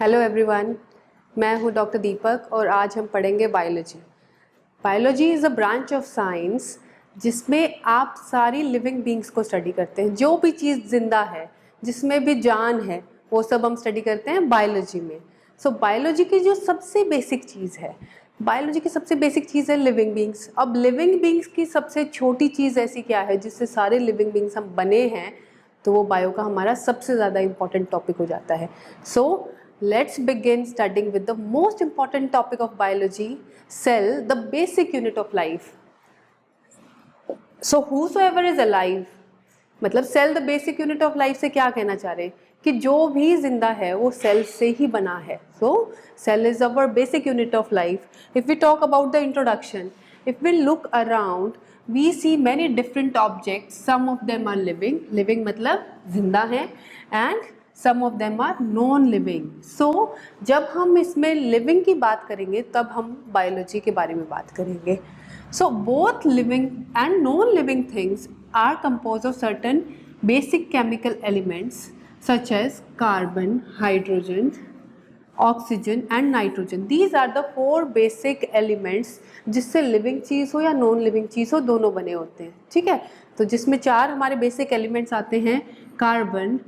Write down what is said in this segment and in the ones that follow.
Hello everyone, मैं हूं doctor दीपक और आज हम पढ़ेंगे biology. Biology is a branch of science जिसमें आप सारी लिविंग बींग्स को स्टडी करते हैं। जो भी चीज़ जिंदा है, जिसमें भी जान है, वो सब हम स्टडी करते हैं बायोलॉजी में। सो बायोलॉजी की जो सबसे बेसिक चीज़ है, बायोलॉजी की सबसे बेसिक चीज़ है लिविंग बींग्स। अब लिविंग बींग्स की सबसे छोटी चीज़ ऐसी क्या है जिससे सारे लिविंग बींग्स हम बने हैं, तो वो बायो का हमारा सबसे ज़्यादा इंपॉर्टेंट टॉपिक हो जाता है। सो let's begin studying with the most important topic of biology, cell, the basic unit of life. So whosoever is alive, मतलब cell the basic unit of life से क्या कहना चाह रहे हैं कि जो भी जिंदा है वो सेल से ही बना है। So cell is our basic unit of life. If we talk about the introduction, if we look around we see many different objects, some of them are living, living मतलब जिंदा है, and some of them are non living. So जब हम इसमें living की बात करेंगे तब हम बायोलॉजी के बारे में बात करेंगे। So both living and non living things are composed of certain basic chemical elements such as carbon, hydrogen, oxygen and nitrogen. These are the four basic elements जिससे living चीज़ हो या नॉन लिविंग चीज़ हो, दोनों बने होते हैं। ठीक है, तो जिसमें चार हमारे बेसिक एलिमेंट्स आते हैं, carbon,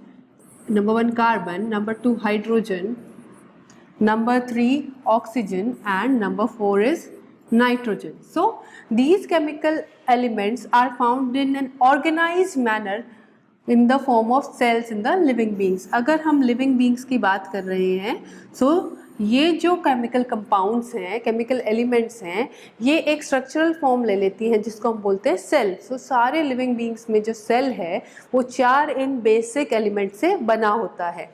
number 1 carbon, number 2 hydrogen, number 3 oxygen and number 4 is nitrogen. So these chemical elements are found in an organized manner in the form of cells in the living beings. अगर हम living beings की बात कर रहे हैं, so ये जो chemical compounds हैं, केमिकल एलिमेंट्स हैं, ये एक स्ट्रक्चरल फॉर्म ले लेती हैं जिसको हम बोलते हैं सेल। सो सारे लिविंग बींग्स में जो सेल है वो चार इन बेसिक एलिमेंट से बना होता है,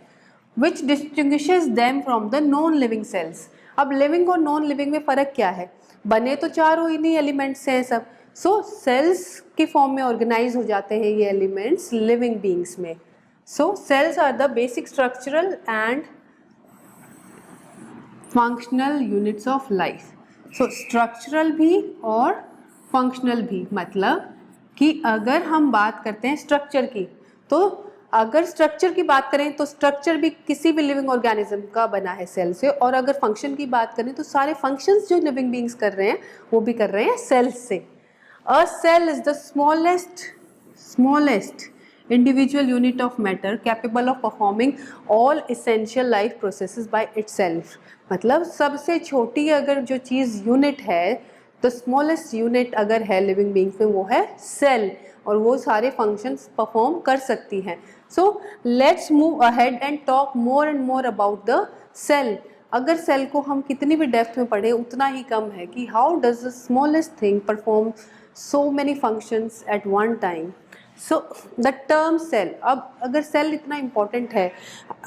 which distinguishes them from the non-living cells. अब लिविंग और नॉन लिविंग में फ़र्क क्या है? बने तो चारों इन्हीं एलिमेंट्स से हैं सब। सो सेल्स की फॉर्म में ऑर्गेनाइज हो जाते हैं ये एलिमेंट्स लिविंग बींग्स में। So cells are the basic structural and functional units of life. So structural भी और फंक्शनल भी, मतलब कि अगर हम बात करते हैं स्ट्रक्चर की, तो अगर स्ट्रक्चर की बात करें तो स्ट्रक्चर भी किसी भी लिविंग ऑर्गेनिज्म का बना है सेल से, और अगर फंक्शन की बात करें तो सारे फंक्शंस जो लिविंग बींग्स कर रहे हैं वो भी कर रहे हैं सेल्स से। A cell is the smallest individual unit of matter capable of performing all essential life processes by itself. मतलब सबसे छोटी अगर जो चीज़ यूनिट है, तो स्मॉलेस्ट यूनिट अगर है लिविंग बींग्स में वो है सेल, और वो सारे फंक्शंस परफॉर्म कर सकती हैं। So let's move ahead and talk more and more about the cell. अगर सेल को हम कितनी भी डेप्थ में पढ़ें उतना ही कम है कि how does the smallest thing perform so many functions at one time. So the term cell, अब अगर सेल इतना इम्पॉर्टेंट है,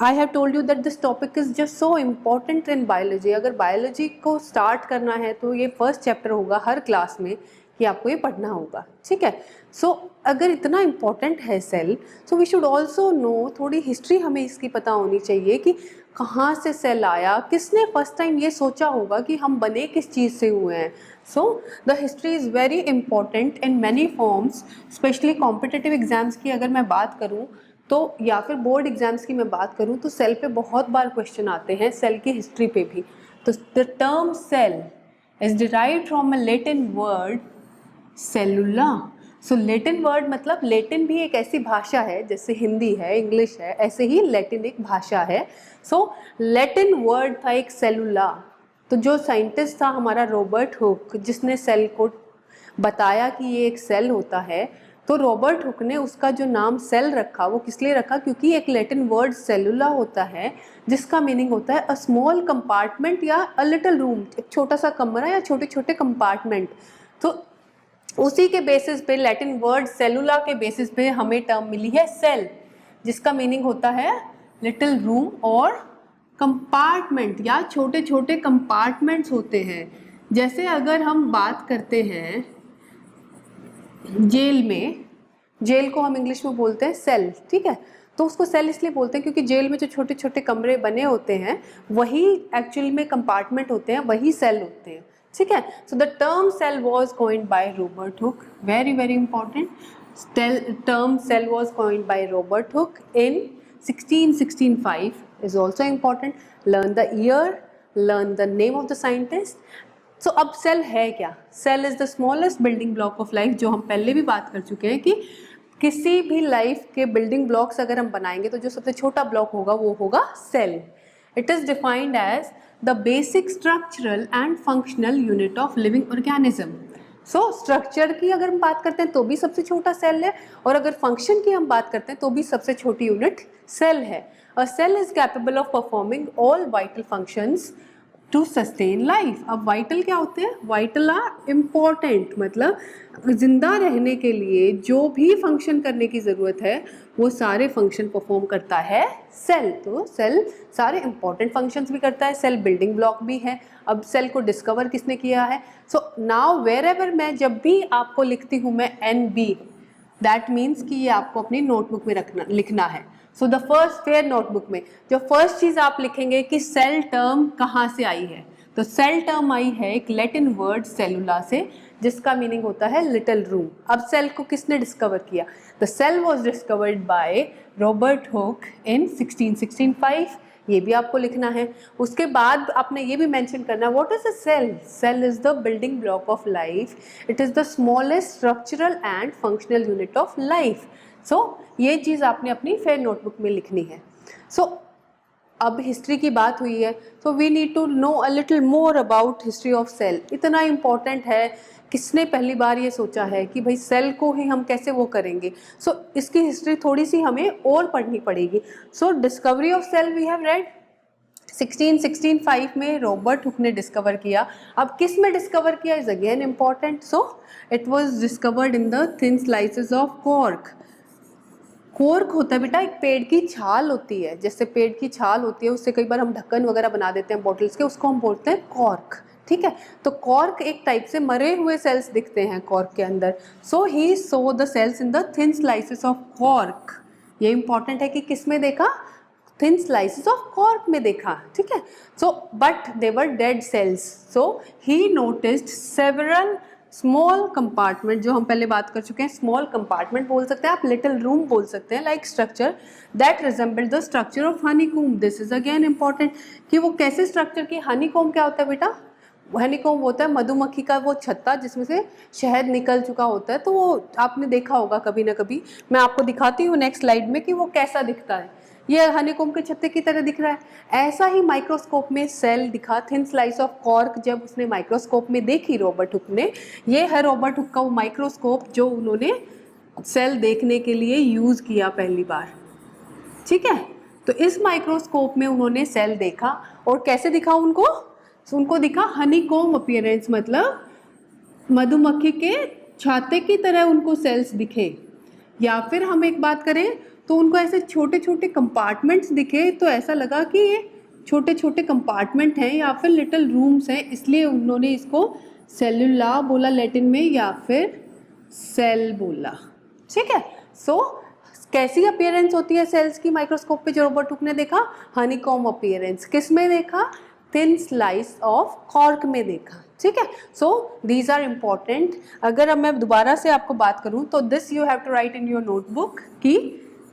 I have told you that this topic is just so important in biology. अगर biology को start करना है तो ये फर्स्ट चैप्टर होगा हर क्लास में कि आपको ये पढ़ना होगा। ठीक है, सो अगर इतना इम्पॉर्टेंट है cell, so we should also know, थोड़ी हिस्ट्री हमें इसकी पता होनी चाहिए कि कहाँ से सेल आया, किसने फर्स्ट टाइम ये सोचा होगा कि हम बने किस चीज़ से हुए हैं। So the history is very important in many forms, specially competitive exams की अगर मैं बात करूँ तो, या फिर बोर्ड एग्जाम्स की मैं बात करूँ तो सेल पे बहुत बार क्वेश्चन आते हैं, सेल की हिस्ट्री पे भी। तो the term cell is derived from a Latin word cellula. So Latin word मतलब, लैटिन भी एक ऐसी भाषा है जैसे हिंदी है, इंग्लिश है, ऐसे ही लैटिन एक भाषा है। सो लैटिन वर्ड था एक सेलुला। तो जो साइंटिस्ट था हमारा रॉबर्ट हुक, जिसने सेल को बताया कि ये एक सेल होता है, तो रॉबर्ट हुक ने उसका जो नाम सेल रखा वो किस लिए रखा, क्योंकि एक लैटिन वर्ड सेलुला होता है जिसका मीनिंग होता है अ स्मॉल कंपार्टमेंट या अ लिटिल रूम, एक छोटा सा कमरा या छोटे छोटे कंपार्टमेंट। तो उसी के बेसिस पे, लैटिन वर्ड सेलुला के बेसिस पे हमें टर्म मिली है सेल, जिसका मीनिंग होता है लिटिल रूम और कंपार्टमेंट या छोटे छोटे कंपार्टमेंट्स होते हैं। जैसे अगर हम बात करते हैं जेल में, जेल को हम इंग्लिश में बोलते हैं सेल। ठीक है, तो उसको सेल इसलिए बोलते हैं क्योंकि जेल में जो छोटे छोटे कमरे बने होते हैं वही एक्चुअली में कंपार्टमेंट होते हैं, वही सेल होते हैं। ठीक है, so the term cell was coined by Robert Hooke, very very important. term cell was coined by Robert Hooke in 1665 is also important. Learn the year, learn the name of the scientist. So अब cell है क्या? Cell is the smallest building block of life, जो हम पहले भी बात कर चुके हैं कि किसी भी लाइफ के बिल्डिंग ब्लॉक्स अगर हम बनाएंगे तो जो सबसे छोटा ब्लॉक होगा वो होगा cell. It is defined as the basic structural and functional unit of living organism. So structure की अगर हम बात करते हैं तो भी सबसे छोटा सेल है, और अगर फंक्शन की हम बात करते हैं तो भी सबसे छोटी यूनिट सेल है. A cell is capable of performing all vital functions to sustain life. अब वाइटल क्या होते हैं? वाइटल आर इम्पॉर्टेंट, मतलब जिंदा रहने के लिए जो भी फंक्शन करने की ज़रूरत है वो सारे फंक्शन परफॉर्म करता है सेल. तो सेल सारे इंपॉर्टेंट फंक्शंस भी करता है. सेल बिल्डिंग ब्लॉक भी है. अब सेल को डिस्कवर किसने किया है? सो नाउ वेर एवर मैं जब भी आपको लिखती हूँ मैं NB, दैट मीन्स कि ये आपको अपनी नोटबुक में लिखना है. So the first fair notebook में जो फर्स्ट चीज़ आप लिखेंगे कि सेल टर्म कहाँ से आई है, तो सेल टर्म आई है एक लैटिन वर्ड सेलुला से, जिसका मीनिंग होता है लिटिल रूम. अब सेल को किसने डिस्कवर किया? The cell was discovered by Robert Hooke in 1665. ये भी आपको लिखना है. उसके बाद आपने ये भी मेंशन करना है what is a cell. Cell is the building block of life. It is the smallest structural and functional unit of life. So ये चीज़ आपने अपनी फेयर नोटबुक में लिखनी है. सो अब हिस्ट्री की बात हुई है तो we need to know a little more about history of cell. इतना इम्पॉर्टेंट है, किसने पहली बार ये सोचा है कि भाई सेल को ही हम कैसे वो करेंगे. सो इसकी हिस्ट्री थोड़ी सी हमें और पढ़नी पड़ेगी. So discovery of cell we have read 1665 में रॉबर्ट हुक ने डिस्कवर किया. अब किस में डिस्कवर किया is again important. So it was discovered in the thin slices of cork. Cork होता है बेटा एक पेड़ की छाल होती है, जैसे पेड़ की छाल होती है उससे कई बार हम ढक्कन वगैरह बना देते हैं बॉटल्स के, उसको हम बोलते हैं कॉर्क. ठीक है, तो कॉर्क एक टाइप से मरे हुए सेल्स दिखते हैं कॉर्क के अंदर. So he so the cells in the thin slices of cork. ये इंपॉर्टेंट है कि किस में देखा? थिन स्लाइसेस ऑफ कॉर्क में देखा. ठीक है, so but they were dead cells. So he noticed several small compartment, जो हम पहले बात कर चुके हैं, स्मॉल कंपार्टमेंट बोल सकते हैं आप, लिटिल रूम बोल सकते हैं, like structure that resembled the structure of honeycomb. This is again important कि वो कैसे स्ट्रक्चर की. हनीकॉम्ब क्या होता है बेटा? हनीकॉम्ब होता है मधुमक्खी का वो छत्ता जिसमें से शहद निकल चुका होता है. तो वो आपने देखा होगा कभी ना कभी. मैं आपको दिखाती हूँ नेक्स्ट स्लाइड में कि वो कैसा दिखता है. ये हनीकॉम्ब के छत्ते की तरह दिख रहा है. ऐसा ही माइक्रोस्कोप में सेल दिखा, थिन स्लाइस ऑफ कॉर्क. जब उसने माइक्रोस्कोप में देखी रॉबर्ट हुक ने, ये है रॉबर्ट हुक का वो माइक्रोस्कोप जो उन्होंने सेल देखने के लिए यूज़ किया पहली बार. ठीक है, तो इस माइक्रोस्कोप में उन्होंने सेल देखा और कैसे दिखा उनको दिखा हनीकॉम्ब अपीयरेंस, मतलब मधुमक्खी के छाते की तरह उनको सेल्स दिखे. या फिर हम एक बात करें तो उनको ऐसे छोटे छोटे कंपार्टमेंट्स दिखे, तो ऐसा लगा कि ये छोटे छोटे कंपार्टमेंट हैं या फिर लिटिल रूम्स हैं, इसलिए उन्होंने इसको सेलुला बोला लैटिन में या फिर सेल बोला. ठीक है, सो कैसी अपीयरेंस होती है सेल्स की माइक्रोस्कोप पे जो रॉबर्ट हुक ने देखा? Honeycomb appearance. किस में देखा? थिन स्लाइस ऑफ कॉर्क में देखा. ठीक है, सो दीज आर इम्पॉर्टेंट. अगर अब मैं दोबारा से आपको बात करूं तो this you have to write in your notebook कि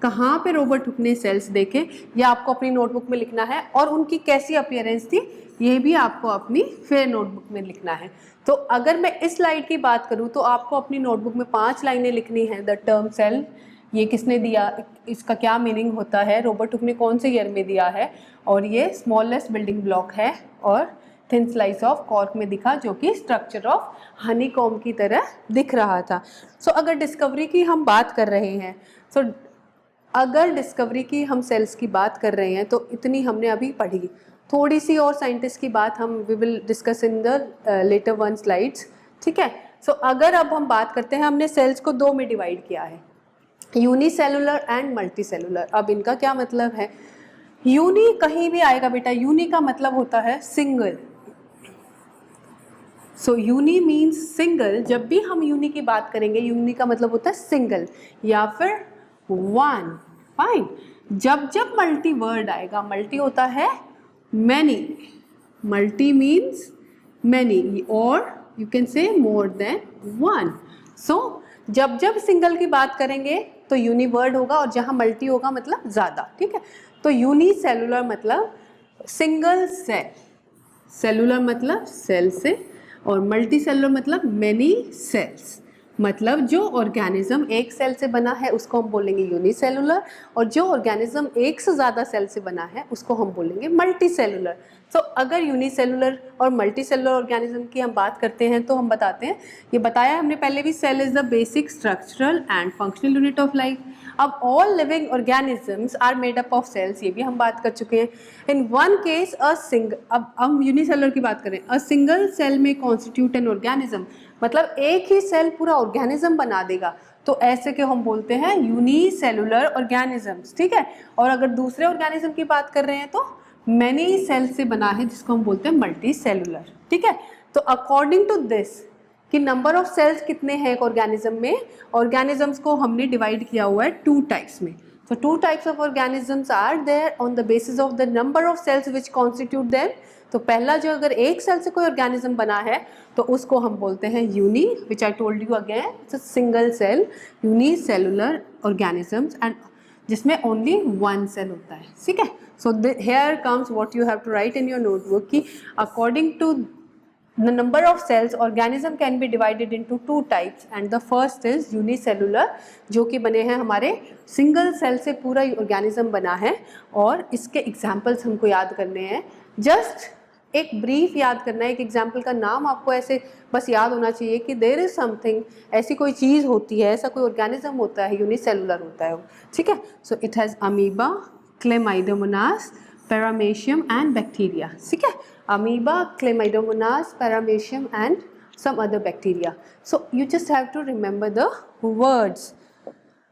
कहाँ पे रॉबर्ट हुक ने सेल्स देखे, या आपको अपनी नोटबुक में लिखना है, और उनकी कैसी अपीयरेंस थी ये भी आपको अपनी फेयर नोटबुक में लिखना है. तो अगर मैं इस स्लाइड की बात करूँ तो आपको अपनी नोटबुक में 5 लाइनें लिखनी है. द टर्म सेल, ये किसने दिया, इसका क्या मीनिंग होता है, रॉबर्ट हुक ने कौन से ईयर में दिया है, और ये स्मॉलेस्ट बिल्डिंग ब्लॉक है, और थिन स्लाइस ऑफ कॉर्क में दिखा जो कि स्ट्रक्चर ऑफ हनीकॉम्ब की तरह दिख रहा था. सो अगर डिस्कवरी की हम बात कर रहे हैं, सो अगर डिस्कवरी की हम सेल्स की बात कर रहे हैं तो इतनी हमने अभी पढ़ी. थोड़ी सी और साइंटिस्ट की बात हम we will discuss in the later on slides. ठीक है, सो अगर अब हम बात करते हैं, हमने सेल्स को 2 में डिवाइड किया है, यूनिसेलुलर एंड मल्टीसेलुलर. अब इनका क्या मतलब है? यूनी कहीं भी आएगा बेटा, यूनी का मतलब होता है सिंगल. सो यूनी मीन्स सिंगल. जब भी हम यूनी की बात करेंगे, यूनी का मतलब होता है सिंगल या फिर वन. फाइन. जब जब मल्टी वर्ड आएगा, मल्टी होता है मैनी, मल्टी मीन्स मैनी, और you can say more than one. सो जब जब सिंगल की बात करेंगे तो यूनी वर्ड होगा, और जहाँ मल्टी होगा मतलब ज़्यादा. ठीक है, तो यूनिसेलुलर मतलब सिंगल सेल, सेलुलर मतलब सेल से, और मल्टी सेलुलर मतलब मेनी सेल्स, मतलब जो ऑर्गेनिज्म एक सेल से बना है उसको हम बोलेंगे यूनिसेलुलर, और जो ऑर्गेनिज्म एक से ज़्यादा सेल से बना है उसको हम बोलेंगे मल्टी सेलुलर। तो अगर यूनिसेलुलर और मल्टी सेलुलर ऑर्गेनिज्म की हम बात करते हैं तो हम बताते हैं, ये बताया हमने पहले भी, cell is the basic structural and functional unit of life. अब all living organisms are made up of cells, ये भी हम बात कर चुके हैं। In one case a single, अब हम यूनिसेलुलर की बात करें, अ सिंगल सेल में कॉन्स्टिट्यूट एन ऑर्गेनिज्म, मतलब एक ही सेल पूरा ऑर्गेनिज्म बना देगा, तो ऐसे के हम बोलते हैं यूनिसेलुलर ऑर्गेनिजम्स, ठीक है। और अगर दूसरे ऑर्गेनिज्म की बात कर रहे हैं तो मैनी सेल से बना है, जिसको हम बोलते हैं मल्टी सेलुलर, ठीक है। तो अकॉर्डिंग टू दिस कि नंबर ऑफ सेल्स कितने हैं एक ऑर्गेनिज्म में, ऑर्गेनिजम्स को हमने डिवाइड किया हुआ है टू टाइप्स में। So two types of organisms are there on the basis of the number of cells which constitute them. तो पहला जो अगर एक सेल से कोई ऑर्गेनिज्म बना है तो उसको हम बोलते हैं uni, which I told you again, it's a single cell unicellular organisms, and जिसमें ओनली वन सेल होता है, ठीक है। So here comes what you have to write in your notebook कि according to the number of cells organism can be divided into two types, and the first is unicellular, जो कि बने हैं हमारे सिंगल सेल से पूरा organism बना है, और इसके एग्जाम्पल्स हमको याद करने हैं। जस्ट एक ब्रीफ याद करना है, एक एग्जाम्पल का नाम आपको ऐसे बस याद होना चाहिए कि देयर इज समथिंग, ऐसी कोई चीज़ होती है, ऐसा कोई ऑर्गेनिज्म होता है, यूनिसेलुलर होता है वो, ठीक है। So it has amoeba, Chlamydomonas, paramecium and bacteria, ठीक है। Amoeba, Chlamydomonas, Paramecium and some other bacteria. So you just have to remember the words.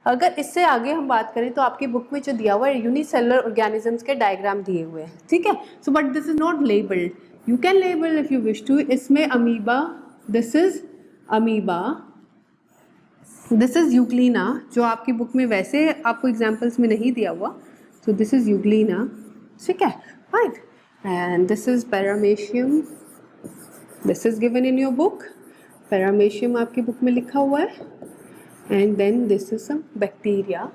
अगर इससे आगे हम बात करें तो आपकी बुक में जो दिया हुआ है यूनिसेलुलर ऑर्गेनिजम्स के डायग्राम दिए हुए हैं, ठीक है। So but this is not labelled, you can label if you wish to. इसमें amoeba, this is amoeba, this is euglena, जो आपकी बुक में वैसे आपको एग्जाम्पल्स में नहीं दिया हुआ, सो दिस इज यूग्लिना, ठीक है, fine. And this is paramecium, this is given in your book, paramecium आपकी बुक में लिखा हुआ है, and then this is some bacteria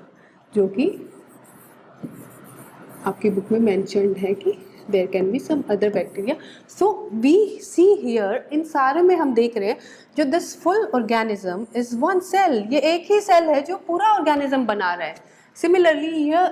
जो कि आपकी बुक में mentioned है कि there can be some other bacteria. So we see here, इन सारे में हम देख रहे हैं जो this full organism is one cell, ये एक ही सेल है जो पूरा ऑर्गेनिज्म बना रहा है। Similarly here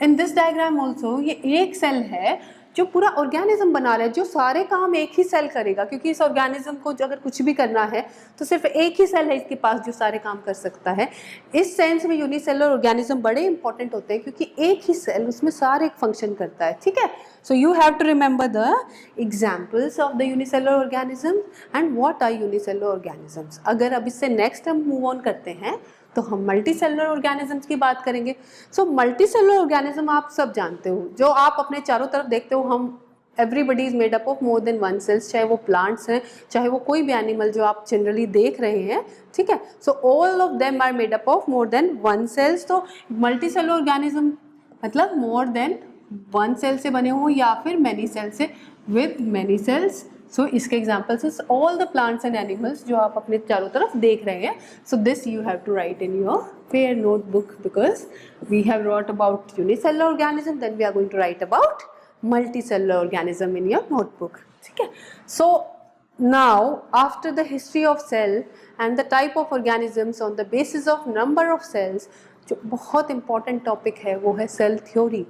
in this diagram also, ये एक सेल है जो पूरा ऑर्गेनिज्म बना रहा है, जो सारे काम एक ही सेल करेगा, क्योंकि इस ऑर्गेनिज्म को अगर कुछ भी करना है तो सिर्फ एक ही सेल है इसके पास जो सारे काम कर सकता है। इस सेंस में यूनिसेलुलर ऑर्गेनिज्म बड़े इंपॉर्टेंट होते हैं क्योंकि एक ही सेल उसमें सारे फंक्शन करता है, ठीक है। So you have to remember the examples of the unicellular organism and what are unicellular organisms. अगर अब इससे नेक्स्ट हम मूव ऑन करते हैं तो हम मल्टी सेलुलर ऑर्गेनिजम्स की बात करेंगे। सो मल्टी सेलुलर ऑर्गेनिज्म आप सब जानते हो, जो आप अपने चारों तरफ देखते हो, हम everybody is made up of more than one cells, चाहे वो प्लांट्स हैं, चाहे वो कोई भी एनिमल जो आप जनरली देख रहे हैं, ठीक है। So all of them are made up of more than one cells. तो मल्टी सेलुलर ऑर्गेनिज्म मतलब मोर देन वन सेल से बने हो या फिर मैनी सेल से, विद मैनी सेल्स। सो इसके examples is all the plants and animals जो आप अपने चारों तरफ देख रहे हैं। So this you have to write in your fair notebook, because we have wrote about unicellular organism, then we are going to write about multicellular organism in your notebook, ठीक है। So now after the history of cell and the type of organisms on the basis of number of cells, जो बहुत important topic है वो है cell theory,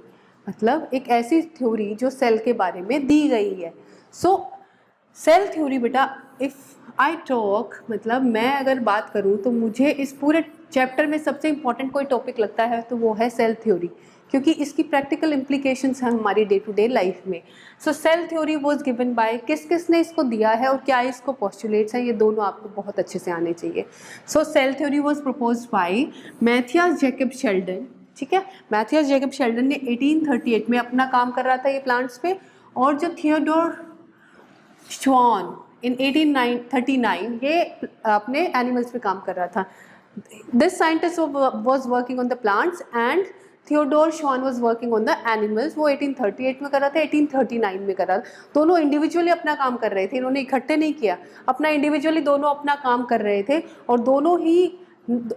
मतलब एक ऐसी थ्योरी जो सेल के बारे में दी गई है। So cell theory बेटा, if I talk, मतलब मैं अगर बात करूँ तो मुझे इस पूरे चैप्टर में सबसे इम्पॉर्टेंट कोई टॉपिक लगता है तो वो है सेल थ्योरी, क्योंकि इसकी प्रैक्टिकल इम्प्लीकेशंस हैं हमारी डे टू डे लाइफ में। So cell theory was given by, किस किस ने इसको दिया है और क्या इसको पोस्टुलेट्स हैं, ये दोनों आपको बहुत अच्छे से आने चाहिए। So cell theory was proposed by Matthias Jacob Schleiden, ठीक है। मैथियस जैकब शेल्डन ने 1838 में अपना काम कर रहा था ये प्लांट्स पे, और जो थियोडोर श्वान इन 1839 ये अपने एनिमल्स पे काम कर रहा था। This scientist was working on the plants and Theodor Schwann was working on the animals. वो 1838 में कर रहा था, 1839 में कर रहा था। दोनों इंडिविजुअली अपना काम कर रहे थे, इन्होंने इकट्ठे नहीं किया, अपना इंडिविजुअली दोनों अपना काम कर रहे थे, और दोनों ही,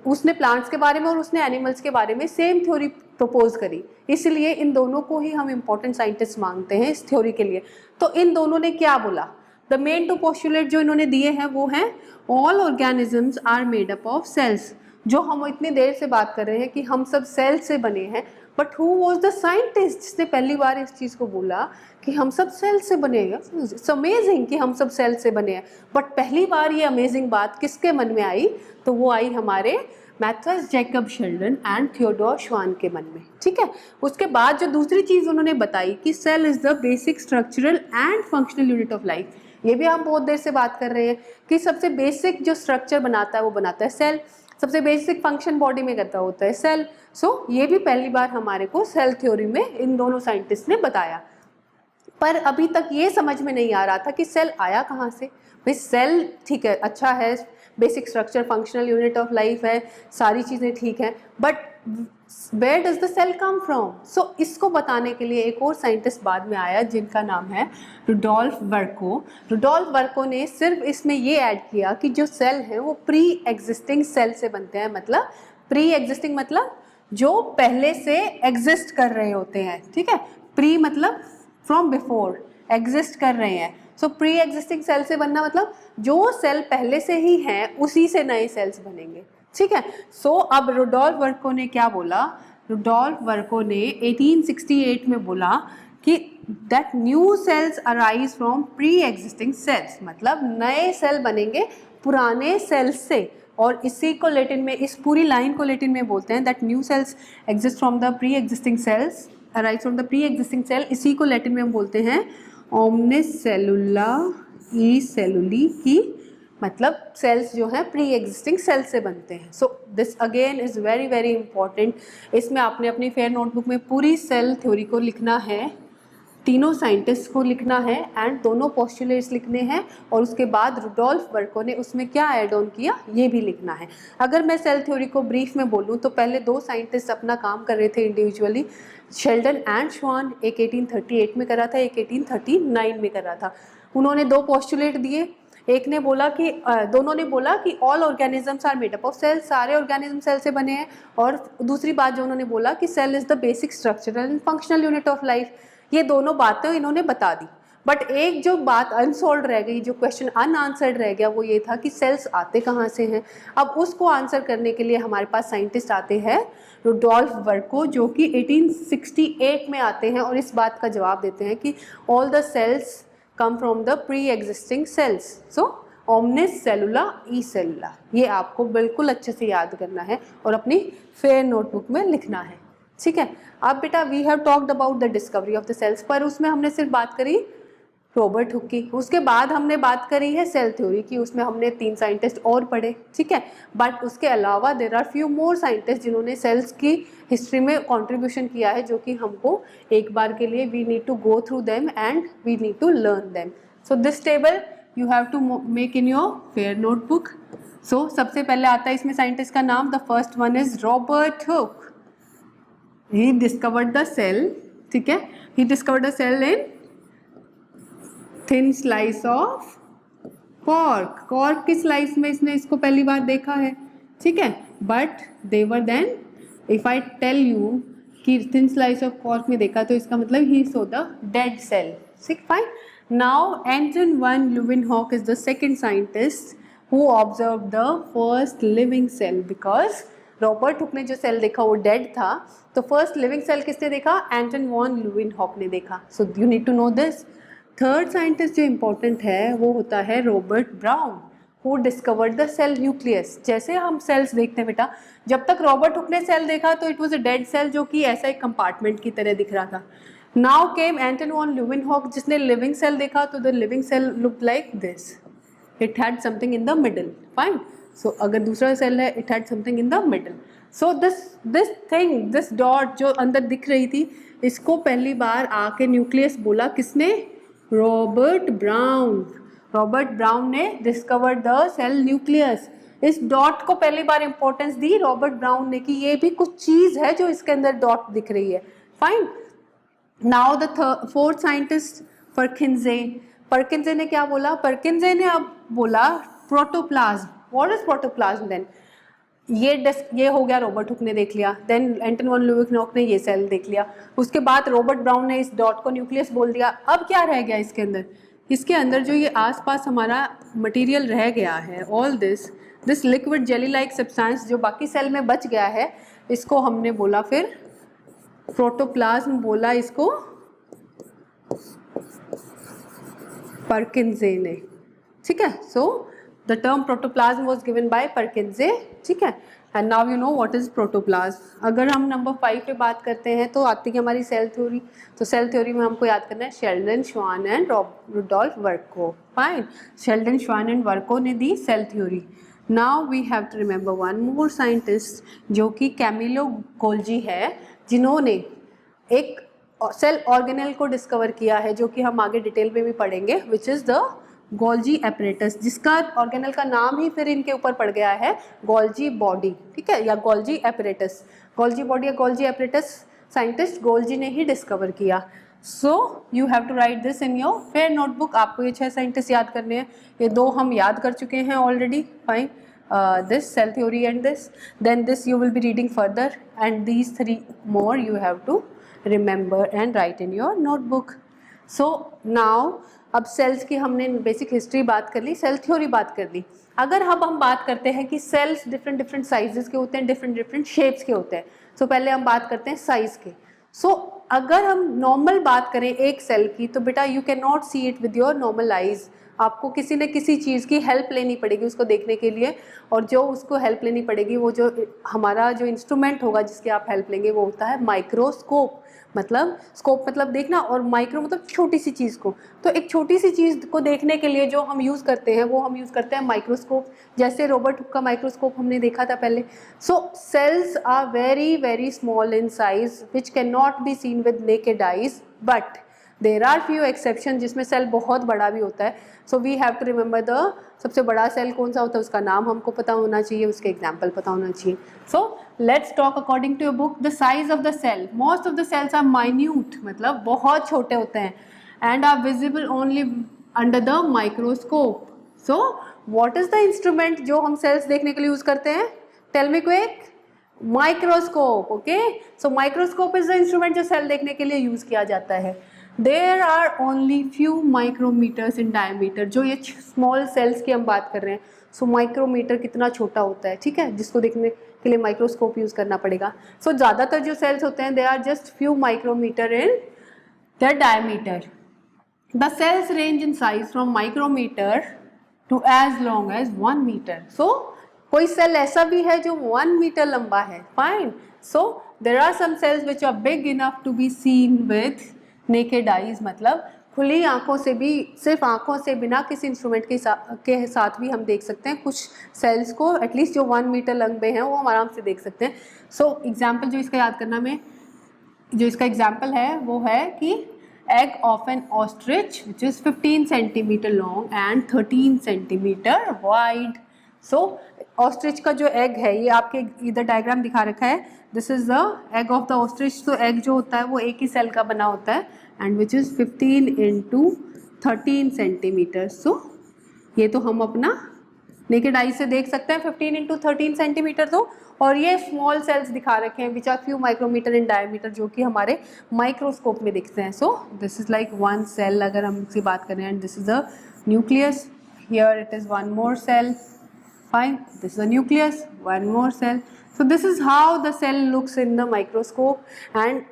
उसने प्लांट्स के बारे में और उसने एनिमल्स के बारे में सेम थ्योरी प्रपोज करी, इसलिए इन दोनों को ही हम इम्पोर्टेंट साइंटिस्ट मानते हैं इस थ्योरी के लिए। तो इन दोनों ने क्या बोला, द मेन टू पोस्टुलेट जो इन्होंने दिए हैं वो हैं all organisms are made up of cells. जो हम इतनी देर से बात कर रहे हैं कि हम सब सेल से बने हैं, but who was the scientist जिसने पहली बार इस चीज़ को बोला कि हम सब सेल से बने हैं। इट्स अमेजिंग कि हम सब सेल से बने हैं, बट पहली बार ये अमेजिंग बात किसके मन में आई, तो वो आई हमारे Matthias Jacob Schleiden and Theodor Schwann के मन में, ठीक है। उसके बाद जो दूसरी चीज़ उन्होंने बताई कि cell is the basic structural and functional unit of life. ये भी हम बहुत देर से बात कर रहे हैं कि सबसे बेसिक जो स्ट्रक्चर बनाता है वो बनाता है सेल, सबसे बेसिक फंक्शन बॉडी में करता होता है सेल। सो ये भी पहली बार हमारे को सेल थ्योरी में इन दोनों साइंटिस्ट ने बताया। पर अभी तक ये समझ में नहीं आ रहा था कि सेल आया कहाँ से। भाई सेल ठीक है, अच्छा है, basic structure, functional unit of life है, सारी चीज़ें ठीक हैं, but where does the cell come from. So इसको बताने के लिए एक और साइंटिस्ट बाद में आया जिनका नाम है रुडोल्फ वर्को। रुडोल्फ वर्को ने सिर्फ इसमें ये ऐड किया कि जो सेल है वो प्री एग्जिस्टिंग सेल से बनते हैं। मतलब प्री एग्जिस्टिंग मतलब जो पहले से एग्जिस्ट कर रहे होते हैं, ठीक है। प्री मतलब फ्रॉम बिफोर, एग्जिस्ट कर रहे हैं। सो प्री एग्जिस्टिंग सेल से बनना मतलब जो सेल पहले से ही हैं उसी से नए सेल्स बनेंगे, ठीक है। सो अब रुडोल्फ वर्को ने क्या बोला, रुडोल्फ वर्को ने 1868 में बोला कि that new sales arise from pre existing sales, मतलब नए सेल बनेंगे पुराने सेल्स से। और इसी को लैटिन में, इस पूरी लाइन को लैटिन में बोलते हैं that new cells exist from the pre existing cells, arise from the pre existing cell. इसी को लैटिन में हम बोलते हैं ओमनिस सेलुला ई सेलुली, की मतलब सेल्स जो हैं प्री एग्जिस्टिंग सेल से बनते हैं। So this again is very very important. इसमें आपने अपनी फेयर नोटबुक में पूरी सेल थ्योरी को लिखना है, तीनों साइंटिस्ट को लिखना है एंड दोनों पोस्टुलेट्स लिखने हैं, और उसके बाद रुडोल्फ वर्को ने उसमें क्या ऐड ऑन किया ये भी लिखना है। अगर मैं सेल थ्योरी को ब्रीफ में बोलूँ तो पहले दो साइंटिस्ट अपना काम कर रहे थे इंडिविजुअली, शेल्डन एंड श्वान। एक 1838 में करा था, एक 1839 में करा था। उन्होंने दो पोस्टुलेट दिए, एक ने बोला कि दोनों ने बोला कि all organisms are made up of cell, सारे ऑर्गेनिज्म सेल से बने हैं। और दूसरी बात जो उन्होंने बोला कि cell is the basic structural and functional unit of life. ये दोनों बातें इन्होंने बता दी, बट एक जो बात अनसॉल्व रह गई, जो क्वेश्चन अनआंसर्ड रह गया, वो ये था कि सेल्स आते कहाँ से हैं। अब उसको आंसर करने के लिए हमारे पास साइंटिस्ट आते हैं रुडोल्फ वर्को, जो कि 1868 में आते हैं और इस बात का जवाब देते हैं कि all the cells come from the pre existing cells. So ओमनिस सेलुला ई सेलुला, ये आपको बिल्कुल अच्छे से याद करना है और अपनी फेयर नोटबुक में लिखना है, ठीक है। अब बेटा we have talked about the discovery of the cells, पर उसमें हमने सिर्फ बात करी रॉबर्ट हुक की। उसके बाद हमने बात करी है सेल थ्योरी की, उसमें हमने 3 साइंटिस्ट और पढ़े, ठीक है। बट उसके अलावा there are few more scientist जिन्होंने सेल्स की हिस्ट्री में कंट्रीब्यूशन किया है, जो कि हमको एक बार के लिए we need to go through them and we need to learn them. So this table you have to make in your fair notebook. So सबसे पहले आता है इसमें साइंटिस्ट का नाम, the first one is Robert Hooke. He discovered the cell, ठीक है। He discovered the cell in thin slice of cork. Cork की स्लाइस में इसने इसको पहली बार देखा है, ठीक है। But they were then, if I tell you कि थिन स्लाइस ऑफ कॉर्क में देखा तो इसका मतलब ही सो द डेड सेल, ठीक, fine. Now Anton van Leeuwenhoek is the second scientist who observe the first living cell, because Robert Hooke ने जो सेल देखा वो डेड था, तो फर्स्ट लिविंग सेल किसने देखा, एंटन वॉन ल्यूवेनहॉक ने देखा। So you need to know this. Third scientist जो इम्पोर्टेंट है वो होता है Robert Brown, who discovered the cell nucleus. जैसे हम सेल्स देखते हैं बेटा, जब तक रॉबर्ट हुक ने सेल देखा तो it was a dead cell, जो कि ऐसा एक कंपार्टमेंट की तरह दिख रहा था। Now came Anton van Leeuwenhoek, जिसने लिविंग सेल देखा तो the living cell looked like this, it had something in the middle, fine. So अगर दूसरा सेल है, it had something in the middle. So this thing, this dot जो अंदर दिख रही थी, इसको पहली बार आके न्यूक्लियस बोला किसने, रॉबर्ट ब्राउन। रॉबर्ट ब्राउन ने डिस्कवर्ड द सेल न्यूक्लियस। इस डॉट को पहली बार इंपॉर्टेंस दी रॉबर्ट ब्राउन ने कि ये भी कुछ चीज है जो इसके अंदर डॉट दिख रही है, fine. Now the fourth scientist Purkinje. Purkinje ने क्या बोला, परकिंजे ने अब बोला protoplasm. What is protoplasm then? ये हो गया, रॉबर्ट हुक ने देख लिया, देन एंटन वन ल्यूवेनॉक ने ये सेल देख लिया, उसके बाद रॉबर्ट ब्राउन ने इस डॉट को न्यूक्लियस बोल दिया। अब क्या रह गया इसके अंदर, इसके अंदर जो ये आसपास हमारा मटेरियल रह गया है, all this liquid jelly like substance जो बाकी सेल में बच गया है, इसको हमने बोला फिर प्रोटोप्लाज्म बोला इसको परकिंजे ने, ठीक है। So the term protoplasm was given bye परकिंजे, ठीक है। And now you know what is protoplasm. अगर हम नंबर 5 पे बात करते हैं तो आती है हमारी सेल थ्योरी। तो सेल थ्योरी में हमको याद करना है Schleiden, Schwann and Rudolf Virchow. Fine, Schleiden, Schwann and Virchow ने दी cell theory. Now we have to remember one more scientist जो कि कैमिलो गोल्जी है, जिन्होंने एक सेल ऑर्गेनेल को डिस्कवर किया है, जो कि हम आगे डिटेल में भी पढ़ेंगे, which is the Golgi apparatus, जिसका ऑर्गेनेल का नाम ही फिर इनके ऊपर पड़ गया है गोल्जी बॉडी, ठीक है, या गोल्जी एपरेटस। गोल्जी बॉडी या गोल्जी एपरेटस साइंटिस्ट गोल्जी ने ही डिस्कवर किया। So you have to write this in your fair notebook. आपको ये 6 साइंटिस्ट याद करने हैं, ये 2 हम याद कर चुके हैं already. Fine, this cell theory and then this you will be reading further, and these 3 more you have to remember and write in your notebook. So now अब सेल्स की हमने बेसिक हिस्ट्री बात कर ली, सेल थ्योरी बात कर ली। अगर अब हम बात करते हैं कि सेल्स डिफरेंट साइजेस के होते हैं, डिफरेंट शेप्स के होते हैं। सो पहले हम बात करते हैं साइज के। सो अगर हम नॉर्मल बात करें एक सेल की, तो बेटा you can not see it with your normal eyes. आपको किसी न किसी चीज़ की हेल्प लेनी पड़ेगी उसको देखने के लिए, और जो उसको हेल्प लेनी पड़ेगी, वो जो हमारा जो इंस्ट्रूमेंट होगा जिसके आप हेल्प लेंगे, वो होता है माइक्रोस्कोप। मतलब स्कोप मतलब देखना, और माइक्रो मतलब छोटी सी चीज़ को। तो एक छोटी सी चीज़ को देखने के लिए जो हम यूज़ करते हैं, वो हम यूज़ करते हैं माइक्रोस्कोप। जैसे रॉबर्ट हुक का माइक्रोस्कोप हमने देखा था पहले। So cells are very small in size which can not be seen with naked eyes, but there are few exception जिसमें सेल बहुत बड़ा भी होता है। So we have to remember the सबसे बड़ा सेल कौन सा होता है, उसका नाम हमको पता होना चाहिए, उसके एग्जाम्पल पता होना चाहिए। So let's talk according to your book the size of the cell. Most of the cells are minute, मतलब बहुत छोटे होते हैं, and are visible only under the microscope. So what is the instrument जो हम सेल्स देखने के लिए यूज करते हैं? Tell me quick. Microscope. Okay, so microscope is the instrument जो सेल देखने के लिए यूज किया जाता है। There are only few micrometres in diameter. जो ये स्मॉल सेल्स की हम बात कर रहे हैं, सो माइक्रोमीटर कितना छोटा होता है, ठीक है, जिसको देखने के लिए माइक्रोस्कोप यूज करना पड़ेगा। सो ज़्यादातर जो सेल्स होते हैं, they are just few micrometer in their diameter. The cells range in size from micrometer to as long as 1 meter. So कोई सेल ऐसा भी है जो 1 मीटर लंबा है। Fine, so there are some cells which are big enough to be seen with naked eyes, मतलब खुली आंखों से भी, सिर्फ आंखों से बिना किसी इंस्ट्रूमेंट के साथ भी हम देख सकते हैं कुछ सेल्स को, एटलीस्ट जो 1 मीटर लंबे हैं वो हम आराम से देख सकते हैं। सो एग्जाम्पल जो इसका याद करना में, जो इसका एग्जाम्पल है वो है कि egg of an ostrich which is 15 centimeter long and 13 centimeter wide. So ostrich का जो egg है, ये आपके इधर डायग्राम दिखा रखा है, this is the egg of the ostrich. तो egg जो होता है वो एक ही सेल का बना होता है, and which is 15 into 13 centimeter. So ये तो हम अपना नेकेड आई से देख सकते हैं 15 into 13 सेंटीमीटर। तो और ये स्मॉल सेल्स दिखा रखे हैं which are few micrometer in diameter, जो कि हमारे माइक्रोस्कोप में दिखते हैं। So this is like one cell अगर हम इसकी बात करें, and this is the nucleus, here it is one more cell. Fine, this is the nucleus, one more cell. So this is how the cell looks in the microscope, and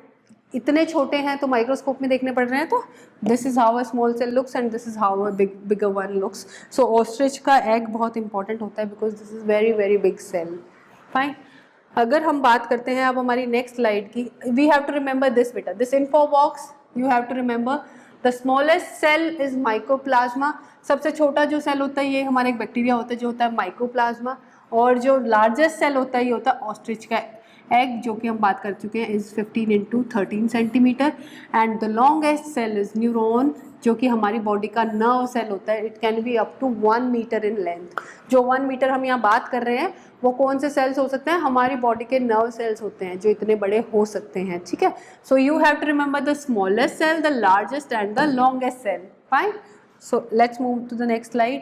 इतने छोटे हैं तो microscope में देखने पड़ रहे हैं। तो this is how a small cell looks and this is how a bigger one looks. So ostrich का एग बहुत इंपॉर्टेंट होता है because this is very big cell. Fine, अगर हम बात करते हैं अब हमारी नेक्स्ट स्लाइड की, we have to remember this बेटा, this info box you have to remember. The smallest cell is mycoplasma. सबसे छोटा जो सेल होता है ये हमारा एक बैक्टीरिया होता है जो होता है माइक्रोप्लाज्मा, और जो लार्जेस्ट सेल होता है ये होता है ऑस्ट्रिच का एग, जो कि हम बात कर चुके हैं, is 15 into 13 centimetre. And the longest cell is neuron, जो कि हमारी बॉडी का नर्व सेल होता है। It can be up to 1 metre in length. जो 1 मीटर हम यहाँ बात कर रहे हैं वो कौन से सेल्स हो सकते हैं? हमारी बॉडी के नर्व सेल्स होते हैं जो इतने बड़े हो सकते हैं, ठीक है। So you have to remember the smallest cell, the largest and the longest cell. Fine, so let's move to the next slide.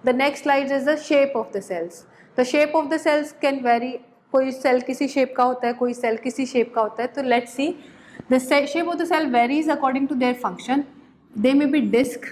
The next slide is the shape of the cells. The shape of the cells can vary, कोई cell किसी shape का होता है, कोई cell किसी shape का होता है. तो let's see the shape of the cell varies according to their function. They may be disc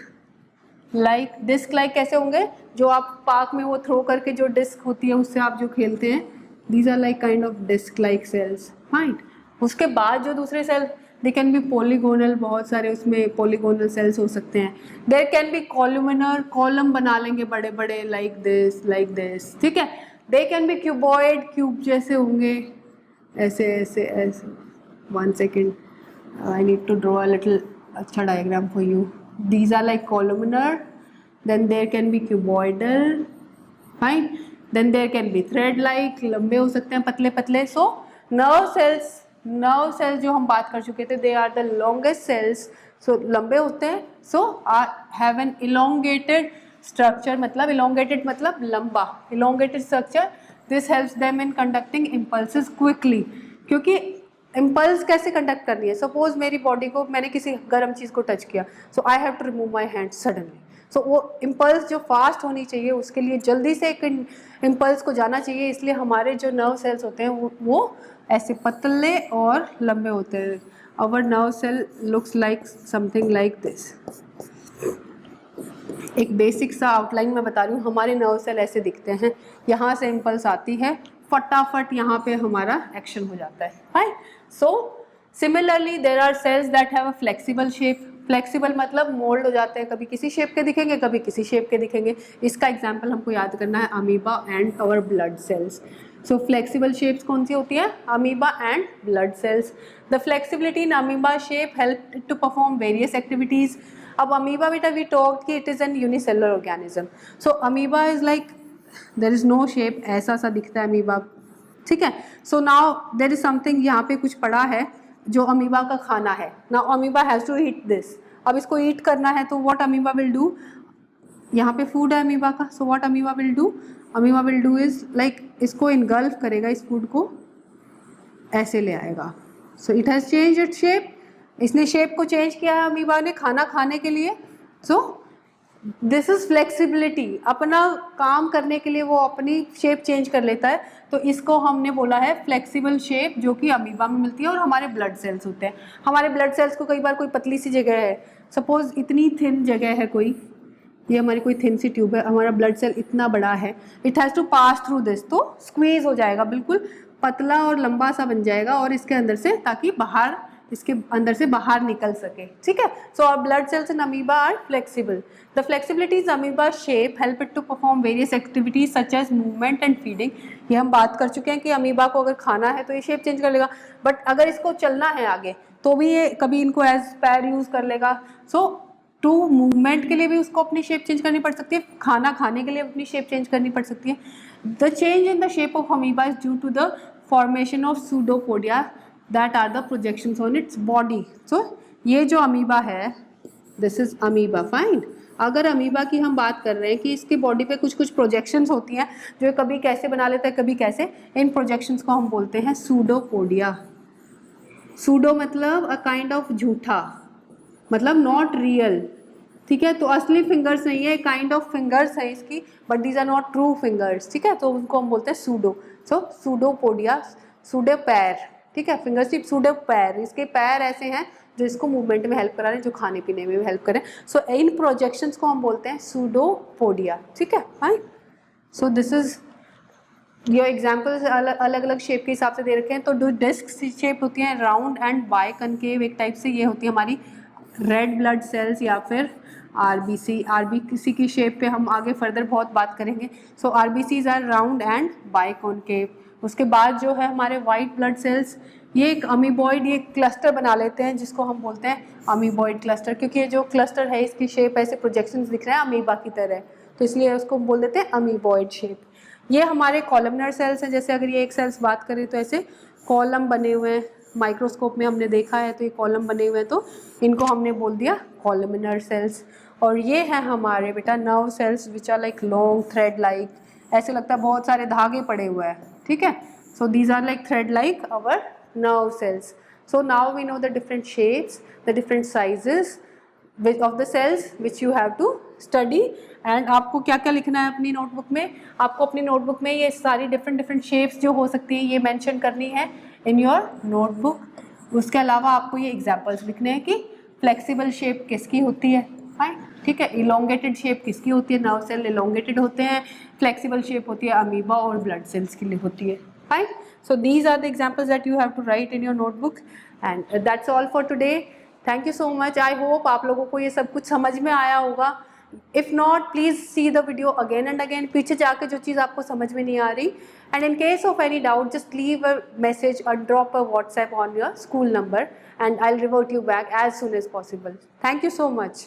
like कैसे होंगे, जो आप पार्क में वो थ्रो करके जो डिस्क होती है उससे आप जो खेलते हैं, these are like kind of disc like cells. Fine. उसके बाद जो दूसरे cell, they can be polygonal, बहुत सारे उसमें पॉलीगोनल सेल्स हो सकते हैं. There can be columnar, column बना लेंगे बड़े बड़े लाइक दिस. ठीक है. They can be cuboid, cube जैसे होंगे, ऐसे ऐसे ऐसे. 1 second, I need to draw a little अच्छा diagram for you. These are like columnar, then there can be cuboidal, fine, then there can be thread like, लंबे हो सकते हैं पतले पतले. So nerve cells जो हम बात कर चुके थे, they are the longest cells, so लंबे होते हैं, so have an elongated structure, मतलब elongated मतलब लंबा, elongated structure. This helps them in conducting impulses quickly, क्योंकि इम्पल्स कैसे कंडक्ट करनी है. सपोज मेरी बॉडी को, मैंने किसी गर्म चीज़ को टच किया, so I have to remove my hand suddenly. So वो इम्पल्स जो फास्ट होनी चाहिए, उसके लिए जल्दी से एक इम्पल्स को जाना चाहिए. इसलिए हमारे जो नर्व सेल्स होते हैं वो ऐसे पतले और लंबे होते हैं. Our nerve cell looks like something like this. एक बेसिक सा आउटलाइन मैं बता रही हूँ. हमारे नर्व सेल ऐसे दिखते हैं. यहाँ से इम्पल्स आती है, फटाफट यहाँ पे हमारा एक्शन हो जाता है. Right. So similarly there are cells that have a flexible shape. Flexible मतलब मोल्ड हो जाते हैं, कभी किसी शेप के दिखेंगे, कभी किसी शेप के दिखेंगे. इसका एग्जाम्पल हमको याद करना है, amoeba and our blood cells. So flexible shapes कौन सी होती है? Amoeba and blood cells. The flexibility in amoeba shape help to perform various activities. अब अमीबा बेटा वी टॉक कि it is an unicellular organism. So amoeba is like there is no shape, ऐसा सा दिखता है अमीबा. ठीक है. So now there is something, यहाँ पे कुछ पड़ा है जो अमीबा का खाना है. Now amoeba has to eat this. अब इसको ईट करना है, तो व्हाट अमीबा विल डू, यहाँ पे फूड है अमीबा का. So what amoeba will do is like इसको इनगल्फ करेगा, इस फूड को ऐसे ले आएगा. So it has change its shape. इसने शेप को चेंज किया है अमीबा ने खाना खाने के लिए. So this is flexibility. अपना काम करने के लिए वो अपनी शेप चेंज कर लेता है. तो इसको हमने बोला है फ्लेक्सिबल शेप, जो कि अमीबा में मिलती है. और हमारे ब्लड सेल्स होते हैं. हमारे ब्लड सेल्स को कई बार कोई पतली सी जगह है, सपोज इतनी थिन जगह है कोई, ये हमारी कोई थिन सी ट्यूब है, हमारा ब्लड सेल इतना बड़ा है, it has to pass through this. तो स्क्वीज हो जाएगा, बिल्कुल पतला और लंबा सा बन जाएगा, और इसके अंदर से, ताकि बाहर, इसके अंदर से बाहर निकल सके. ठीक है. So our blood cells in amoeba are flexible. The flexibilities amoeba shape help it to perform various activities such as movement and feeding. ये हम बात कर चुके हैं कि अमीबा को अगर खाना है तो ये शेप चेंज कर लेगा, बट अगर इसको चलना है आगे तो भी ये कभी इनको एज पैर यूज़ कर लेगा. सो टू मूवमेंट के लिए भी उसको अपनी शेप चेंज करनी पड़ सकती है, खाना खाने के लिए अपनी शेप चेंज करनी पड़ सकती है. The change in the shape of amoeba is due to the formation of pseudopodia that are the projections on its body. So ये जो अमीबा है, this is अमीबा. फाइन. अगर अमीबा की हम बात कर रहे हैं कि इसकी बॉडी पे कुछ कुछ प्रोजेक्शंस होती हैं, जो कभी कैसे बना लेता है, कभी कैसे, इन प्रोजेक्शंस को हम बोलते हैं सूडोपोडिया. सूडो मतलब अ काइंड ऑफ झूठा, मतलब नॉट रियल. ठीक है. तो असली फिंगर्स नहीं है, काइंड ऑफ फिंगर्स है इसकी, but these are not true fingers. ठीक है. तो उनको हम बोलते हैं सूडो. सो सूडोपोडिया, सूडो पैर. ठीक है. फिंगरटिप, सूडो पैर. इसके पैर ऐसे हैं जो इसको मूवमेंट में हेल्प करा रहे हैं, जो खाने पीने में भी हेल्प करें. सो इन प्रोजेक्शंस को हम बोलते हैं सूडोपोडिया. ठीक है. Fine. So this is your examples अलग अलग शेप के हिसाब से दे रखे हैं. तो जो डिस्क शेप होती हैं, राउंड एंड बाय कनकेव एक टाइप से, ये होती है हमारी रेड ब्लड सेल्स या फिर आरबीसी की शेप पे हम आगे फर्दर बहुत बात करेंगे. So RBCs are round and biconcave. उसके बाद जो है हमारे वाइट ब्लड सेल्स, ये एक अमीबॉइड, ये क्लस्टर बना लेते हैं, जिसको हम बोलते हैं अमीबॉइड क्लस्टर, क्योंकि ये जो क्लस्टर है इसकी शेप ऐसे प्रोजेक्शंस दिख रहे हैं अमीबा की तरह, तो इसलिए उसको बोल देते हैं अमीबॉइड शेप. ये हमारे कॉलमनर सेल्स हैं. जैसे अगर ये एक सेल्स बात करें तो ऐसे कॉलम बने हुए हैं, माइक्रोस्कोप में हमने देखा है, तो ये कॉलम बने हुए हैं, तो इनको हमने बोल दिया कॉलमनर सेल्स. और ये है हमारे बेटा nerve cells which are like long thread like, ऐसे लगता है बहुत सारे धागे पड़े हुए हैं. ठीक है. So these are like thread like our nerve cells. So now we know the different shapes, the different sizes, of the cells which you have to study. And आपको क्या क्या लिखना है अपनी नोटबुक में, आपको अपनी नोटबुक में ये सारी डिफरेंट शेप्स जो हो सकती है ये मेंशन करनी है इन योर नोटबुक। उसके अलावा आपको ये एग्जांपल्स लिखने हैं कि फ्लेक्सिबल शेप किसकी होती है, फाइन, ठीक है, इलोंगेटेड शेप किसकी होती है, नर्व सेल इलोंगेटेड होते हैं, फ्लेक्सिबल शेप होती है अमीबा और ब्लड सेल्स के लिए होती है, fine. So these are the examples that you have to write in your notebook and that's all for today. Thank you so much. I hope आप लोगों को ये सब कुछ समझ में आया होगा। If not please see the video again and again, पीछे जाकर जो चीज़ आपको समझ में नहीं आ रही, and in case of any doubt just leave a message और drop a WhatsApp on your school number and I will revert you back as soon as possible. Thank you so much.